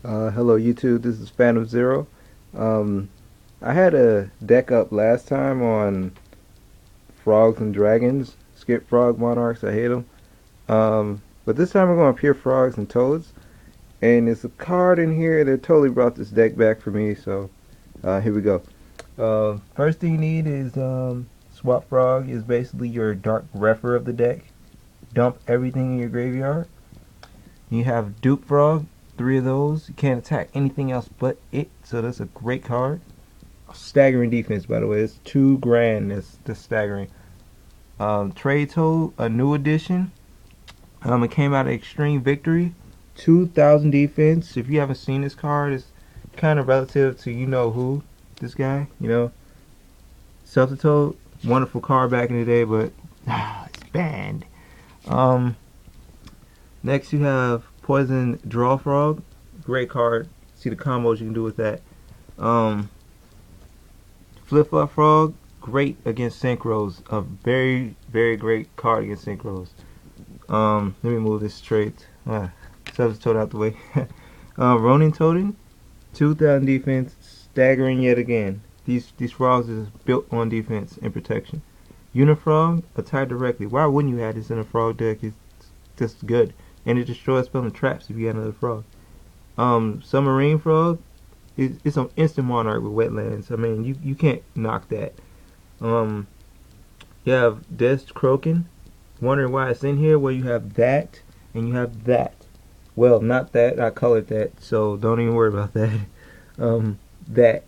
Hello YouTube, this is Phantom Zero. Um, I had a deck up last time on frogs and dragons, skip frog monarchs, I hate them. But this time we're going pure frogs and toads, and there's a card in here that totally brought this deck back for me, so here we go. First thing you need is Swap Frog is basically your dark refer of the deck. Dump everything in your graveyard. You have Dupe Frog, three of those. You can't attack anything else but it, so that's a great card. Staggering defense, by the way. It's 2 grand. That's staggering. Trade Toad, a new edition. It came out of Extreme Victory. 2,000 defense. If you haven't seen this card, it's kind of relative to you know who. This guy, you know. Toad, wonderful card back in the day, but it's banned. Um, Next you have Poison Draw Frog. Great card. See the combos you can do with that. Flip Flop Frog, great against synchros. A very, very great card against synchros. Let me move this straight. Substitute out the way. Ronin Totem, 2,000 defense, staggering yet again. These frogs is built on defense and protection. Unifrog, attack directly. Why wouldn't you have this in a frog deck? It's just good. And it destroys spell and traps if you had another frog. Submarine Frog, it's an instant monarch with wetlands. I mean, you can't knock that. You have Dest Croaking. Wondering why it's in here? Well, you have that and you have that. Well, not that. I colored that, so don't even worry about that. That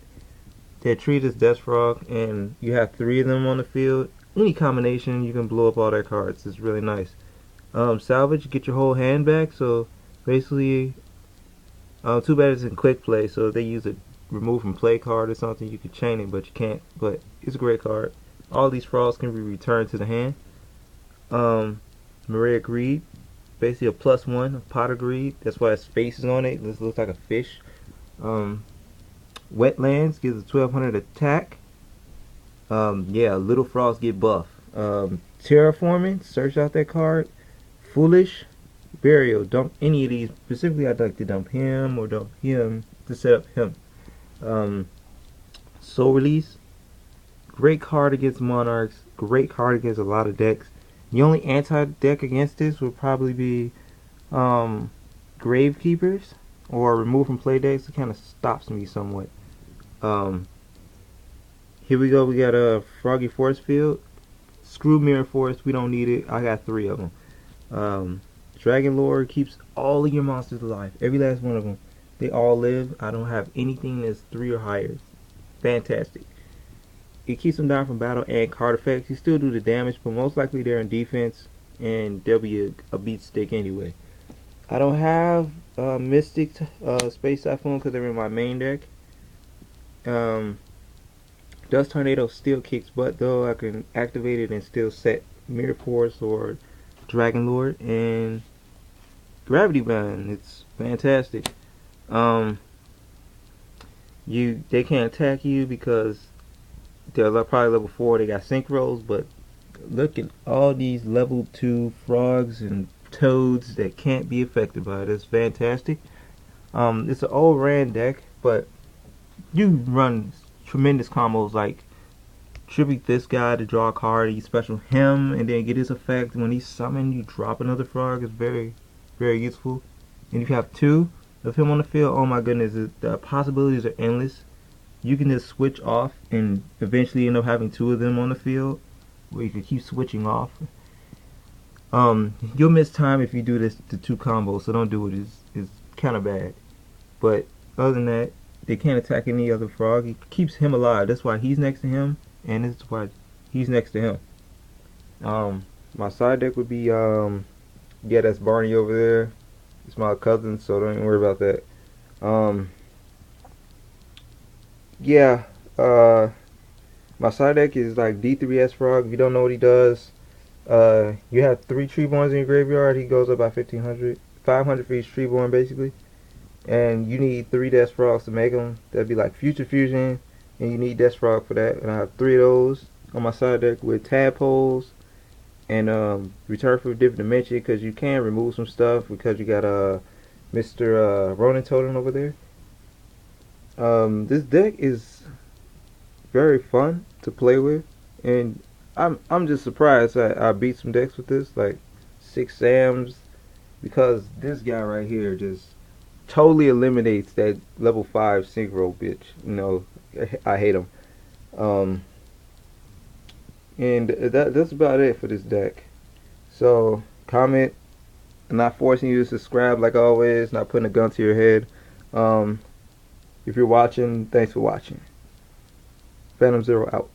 they treat as Death Frog, and you have 3 of them on the field. Any combination, you can blow up all their cards. It's really nice. Salvage, get your whole hand back. So basically, too bad it's in quick play. So if they use a remove from play card or something, you could chain it, but you can't. But it's a great card. All these frogs can be returned to the hand. Maria Greed, basically a +1, a pot of greed. That's why its face is on it. This looks like a fish. Wetlands gives a 1200 attack. Yeah, little frogs get buff. Terraforming, search out that card. Foolish, burial. Dump any of these. Specifically, I'd like to dump him or dump him to set up him. Soul Release, great card against monarchs. Great card against a lot of decks. The only anti-deck against this would probably be Gravekeepers or remove from play decks. It kind of stops me somewhat. Here we go. We got a Froggy Force Field. Screw Mirror Force. We don't need it. I got 3 of them. Dragon Lord keeps all of your monsters alive. Every last one of them. They all live. I don't have anything that's 3 or higher. Fantastic. It keeps them down from battle and card effects. You still do the damage, but most likely they're in defense, and they'll be a beat stick anyway. I don't have Mystic Space Typhoon because they're in my main deck. Dust Tornado still kicks butt though. I can activate it and still set Mirror Force or Dragon Lord and Gravity Band. It's fantastic. They can't attack you because they're probably level 4. They got synchros, but look at all these level 2 frogs and toads that can't be affected by it. It's fantastic. It's an old ran deck, but you run tremendous combos like tribute this guy to draw a card, you special him, and then get his effect. When he's summoned, you drop another frog. It's very, very useful. And if you have 2 of him on the field, oh my goodness, the possibilities are endless. You can just switch off and eventually end up having 2 of them on the field, where you can keep switching off. You'll miss time if you do this the 2 combos, so don't do it. It's kind of bad. But other than that, they can't attack any other frog. It keeps him alive. That's why he's next to him, and that's why he's next to him. My side deck would be yeah, that's Barney over there. It's my cousin, so don't even worry about that. Yeah, my side deck is like D3S Frog. If you don't know what he does, you have 3 Treeborns in your graveyard. He goes up by 1500, 500 for each Treeborn basically. And you need 3 Death Frogs to make them. That'd be like Future Fusion, and you need Death Frog for that. And I have 3 of those on my side deck with Tadpoles and Return from a Different Dimension, because you can remove some stuff because you got Mr. Ronin Totem over there. This deck is very fun to play with, and I'm just surprised I beat some decks with this, like 6 Sams, because this guy right here just totally eliminates that level 5 synchro bitch. I hate him. Um, and that's about it for this deck. So comment. I'm not forcing you to subscribe like always. Not putting a gun to your head. Um, if you're watching, thanks for watching. Phantom Zero out.